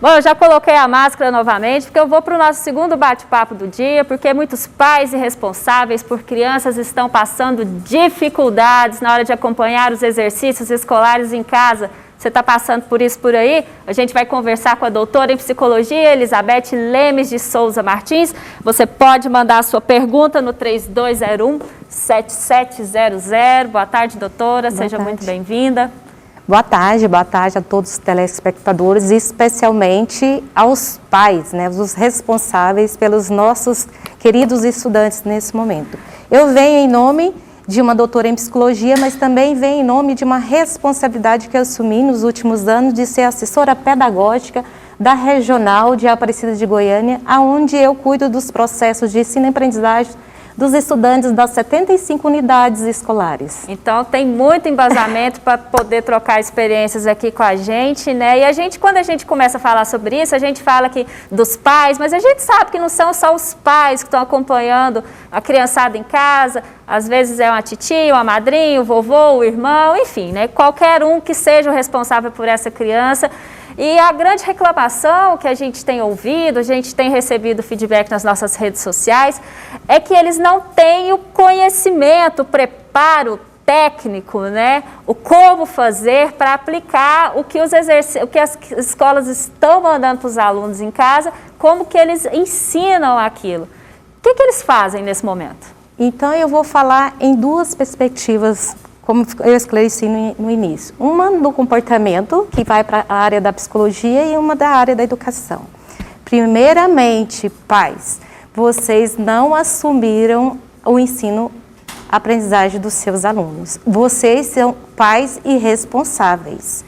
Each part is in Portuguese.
Bom, eu já coloquei a máscara novamente, porque eu vou para o nosso segundo bate-papo do dia, porque muitos pais irresponsáveis por crianças estão passando dificuldades na hora de acompanhar os exercícios escolares em casa. Você está passando por isso por aí? A gente vai conversar com a doutora em psicologia, Elizabeth Lemes de Souza Martins. Você pode mandar a sua pergunta no 3201-7700. Boa tarde, doutora. Seja muito bem-vinda. Boa tarde a todos os telespectadores, e especialmente aos pais, né, os responsáveis pelos nossos queridos estudantes nesse momento. Eu venho em nome de uma doutora em psicologia, mas também venho em nome de uma responsabilidade que eu assumi nos últimos anos de ser assessora pedagógica da Regional de Aparecida de Goiânia, onde eu cuido dos processos de ensino e aprendizagem dos estudantes das 75 unidades escolares. Então, tem muito embasamento para poder trocar experiências aqui com a gente, né? E quando a gente começa a falar sobre isso, a gente fala aqui dos pais, mas a gente sabe que não são só os pais que estão acompanhando a criançada em casa, às vezes é uma titia, uma madrinha, o vovô, o irmão, enfim, né? Qualquer um que seja o responsável por essa criança. E a grande reclamação que a gente tem ouvido, a gente tem recebido feedback nas nossas redes sociais, é que eles não têm o conhecimento, o preparo técnico, né? O como fazer para aplicar o que as escolas estão mandando para os alunos em casa, como que eles ensinam aquilo. O que eles fazem nesse momento? Então, eu vou falar em duas perspectivas, como eu esclareci no início. Uma do comportamento, que vai para a área da psicologia, e uma da área da educação. Primeiramente, pais, vocês não assumiram o ensino-aprendizagem dos seus alunos. Vocês são pais irresponsáveis.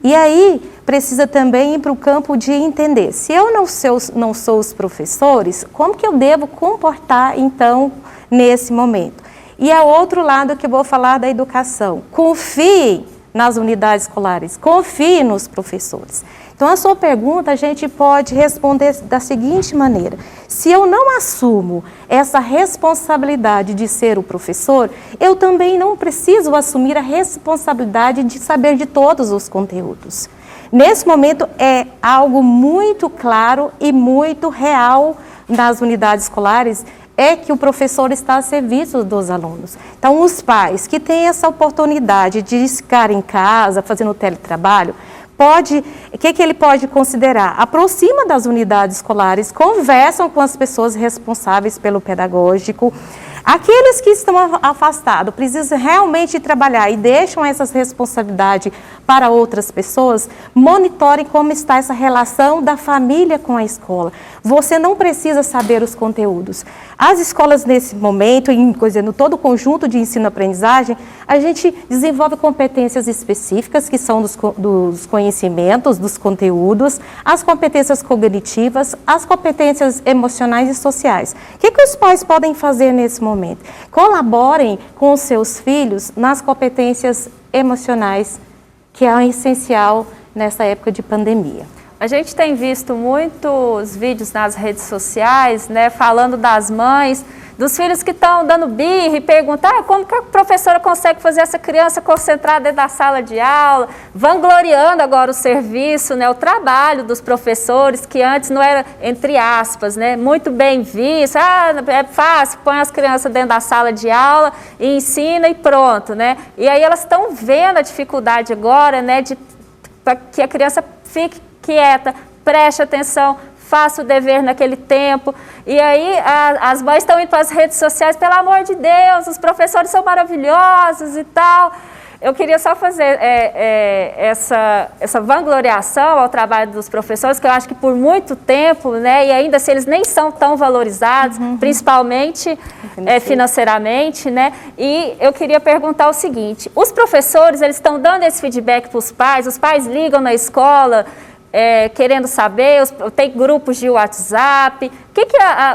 E aí, precisa também ir para o campo de entender, se eu não sou os professores, como que eu devo comportar, então, nesse momento? E é outro lado que eu vou falar da educação. Confie nas unidades escolares, confie nos professores. Então, a sua pergunta a gente pode responder da seguinte maneira: se eu não assumo essa responsabilidade de ser o professor, eu também não preciso assumir a responsabilidade de saber de todos os conteúdos. Nesse momento, é algo muito claro e muito real nas unidades escolares, é que o professor está a serviço dos alunos. Então, os pais que têm essa oportunidade de ficar em casa, fazendo teletrabalho, o que ele pode considerar? Aproxima das unidades escolares, conversam com as pessoas responsáveis pelo pedagógico. Aqueles que estão afastados, precisam realmente trabalhar e deixam essas responsabilidades para outras pessoas, monitorem como está essa relação da família com a escola. Você não precisa saber os conteúdos. As escolas, nesse momento, no todo o conjunto de ensino-aprendizagem, a gente desenvolve competências específicas, que são dos conhecimentos, dos conteúdos, as competências cognitivas, as competências emocionais e sociais. O que os pais podem fazer nesse momento? Colaborem com os seus filhos nas competências emocionais, que é essencial nessa época de pandemia. A gente tem visto muitos vídeos nas redes sociais, né, falando das mães, dos filhos que estão dando birra e perguntam como que a professora consegue fazer essa criança concentrar dentro da sala de aula, vangloriando agora o serviço, né, o trabalho dos professores, que antes não era, entre aspas, né, muito bem visto. É fácil, põe as crianças dentro da sala de aula e ensina e pronto, né? E aí elas estão vendo a dificuldade agora, né, para que a criança fique quieta, preste atenção, faça o dever naquele tempo. E aí as mães estão indo para as redes sociais, pelo amor de Deus, os professores são maravilhosos e tal. Eu queria só fazer essa vangloriação ao trabalho dos professores, que eu acho que por muito tempo, né, e ainda se eles nem são tão valorizados, principalmente financeiramente, né, e eu queria perguntar o seguinte: os professores, eles estão dando esse feedback para os pais ligam na escola, querendo saber, tem grupos de WhatsApp. O que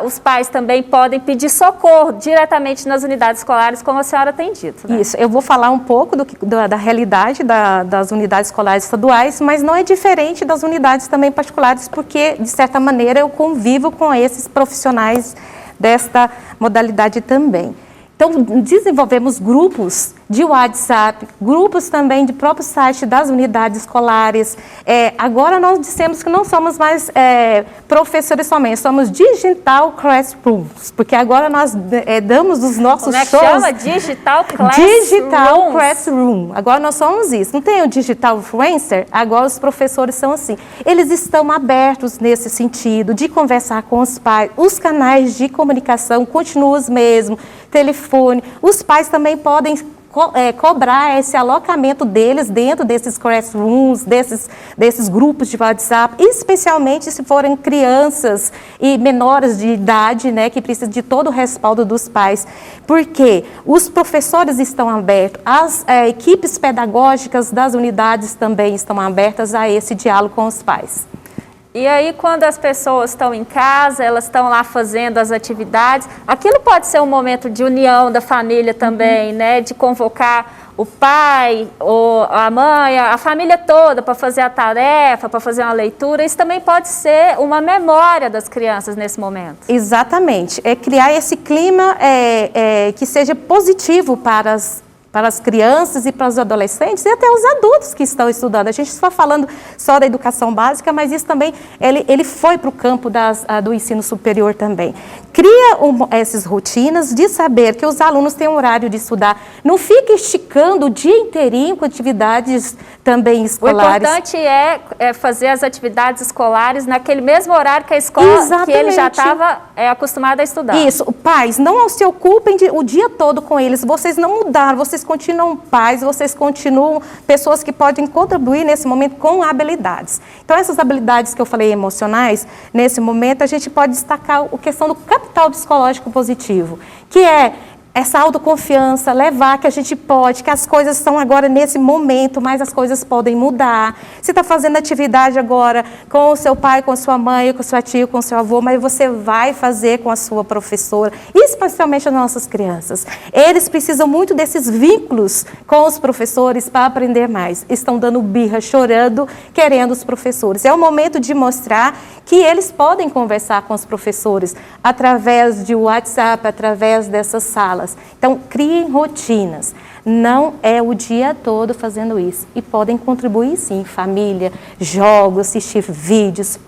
os pais também podem pedir socorro diretamente nas unidades escolares, como a senhora tem dito, né? Isso, eu vou falar um pouco da realidade das unidades escolares estaduais, mas não é diferente das unidades também particulares, porque, de certa maneira, eu convivo com esses profissionais desta modalidade também. Então, desenvolvemos grupos de WhatsApp, grupos também de próprio site das unidades escolares. Agora nós dissemos que não somos mais professores somente, somos Digital Classrooms, porque agora nós damos os nossos shows. Como é que chama? Digital Classroom. Digital Classroom. Agora nós somos isso. Não tem o Digital Influencer? Agora os professores são assim. Eles estão abertos nesse sentido, de conversar com os pais. Os canais de comunicação continuam os mesmos, telefone. Os pais também podem cobrar esse alocamento deles dentro desses classrooms, desses grupos de WhatsApp, especialmente se forem crianças e menores de idade, né, que precisam de todo o respaldo dos pais. Porque os professores estão abertos, as equipes pedagógicas das unidades também estão abertas a esse diálogo com os pais. E aí, quando as pessoas estão em casa, elas estão lá fazendo as atividades, aquilo pode ser um momento de união da família também, né? De convocar o pai, ou a mãe, a família toda para fazer a tarefa, para fazer uma leitura. Isso também pode ser uma memória das crianças nesse momento. Exatamente. É criar esse clima que seja positivo para as crianças e para os adolescentes e até os adultos que estão estudando. A gente está falando só da educação básica, mas isso também, ele foi para o campo do ensino superior também. Cria essas rotinas de saber que os alunos têm um horário de estudar. Não fica esticando o dia inteirinho com atividades também escolares. O importante é fazer as atividades escolares naquele mesmo horário que a escola, exatamente, que ele já estava acostumado a estudar. Isso. Pais, não se ocupem o dia todo com eles. Vocês não mudaram, vocês continuam pais, vocês continuam pessoas que podem contribuir nesse momento com habilidades. Então, essas habilidades que eu falei emocionais, nesse momento a gente pode destacar a questão do capital psicológico positivo, que é essa autoconfiança, levar que a gente pode, que as coisas estão agora nesse momento, mas as coisas podem mudar. Você está fazendo atividade agora com o seu pai, com a sua mãe, com a sua tia, com o seu avô, mas você vai fazer com a sua professora, especialmente as nossas crianças. Eles precisam muito desses vínculos com os professores para aprender mais. Estão dando birra, chorando, querendo os professores. É o momento de mostrar que eles podem conversar com os professores através de WhatsApp, através dessas salas. Então, criem rotinas. Não é o dia todo fazendo isso. E podem contribuir, sim, família, jogos, assistir vídeos,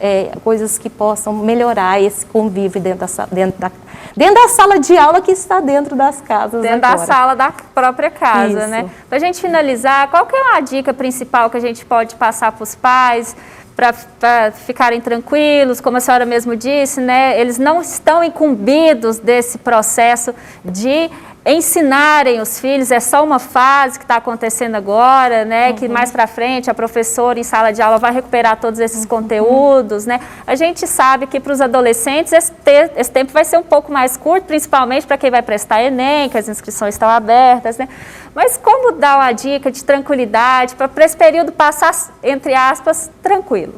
coisas que possam melhorar esse convívio dentro da sala de aula que está dentro das casas dentro agora. Da sala da própria casa, isso, né? Para a gente finalizar, qual que é a dica principal que a gente pode passar para os pais, para ficarem tranquilos, como a senhora mesmo disse, né? Eles não estão incumbidos desse processo de ensinarem os filhos, é só uma fase que está acontecendo agora, né? Que mais para frente a professora em sala de aula vai recuperar todos esses conteúdos, né? A gente sabe que para os adolescentes esse tempo vai ser um pouco mais curto, principalmente para quem vai prestar Enem, que as inscrições estão abertas, né? Mas como dar uma dica de tranquilidade para esse período passar, entre aspas, tranquilo?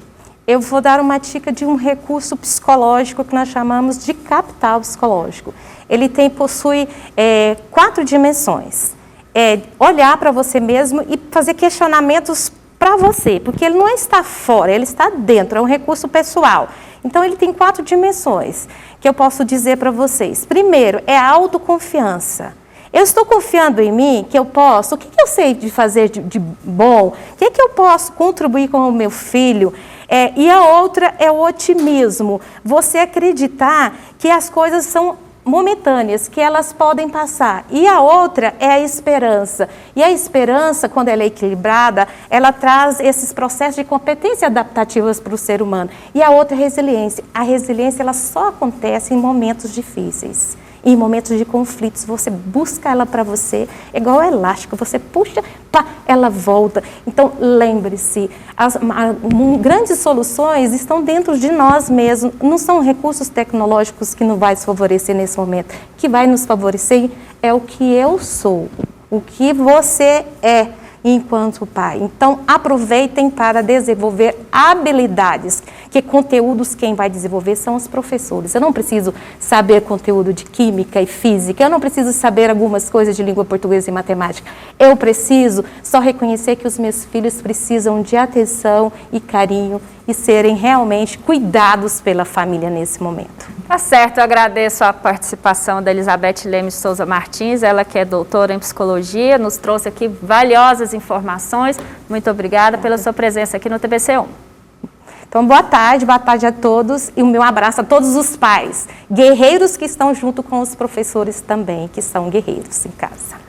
Eu vou dar uma dica de um recurso psicológico que nós chamamos de capital psicológico. Ele possui 4 dimensões. Olhar para você mesmo e fazer questionamentos para você, porque ele não está fora, ele está dentro, é um recurso pessoal. Então, ele tem 4 dimensões que eu posso dizer para vocês. Primeiro, é a autoconfiança. Eu estou confiando em mim, que eu posso, o que eu sei de fazer de bom, o que eu posso contribuir com o meu filho. E a outra é o otimismo, você acreditar que as coisas são momentâneas, que elas podem passar. E a outra é a esperança. E a esperança, quando ela é equilibrada, ela traz esses processos de competência adaptativas para o ser humano. E a outra é a resiliência. A resiliência, ela só acontece em momentos difíceis. Em momentos de conflitos, você busca ela para você, é igual ao elástico, você puxa, pá, ela volta. Então, lembre-se, grandes soluções estão dentro de nós mesmos, não são recursos tecnológicos que nos vai nos favorecer nesse momento. O que vai nos favorecer é o que eu sou, o que você é enquanto pai. Então, aproveitem para desenvolver habilidades, que conteúdos quem vai desenvolver são os professores. Eu não preciso saber conteúdo de química e física, eu não preciso saber algumas coisas de língua portuguesa e matemática. Eu preciso só reconhecer que os meus filhos precisam de atenção e carinho e serem realmente cuidados pela família nesse momento. Tá certo, eu agradeço a participação da Elizabeth Leme Souza Martins, ela que é doutora em psicologia, nos trouxe aqui valiosas informações. Muito obrigada pela sua presença aqui no TBC1. Então, boa tarde a todos e o meu abraço a todos os pais, guerreiros que estão junto com os professores também, que são guerreiros em casa.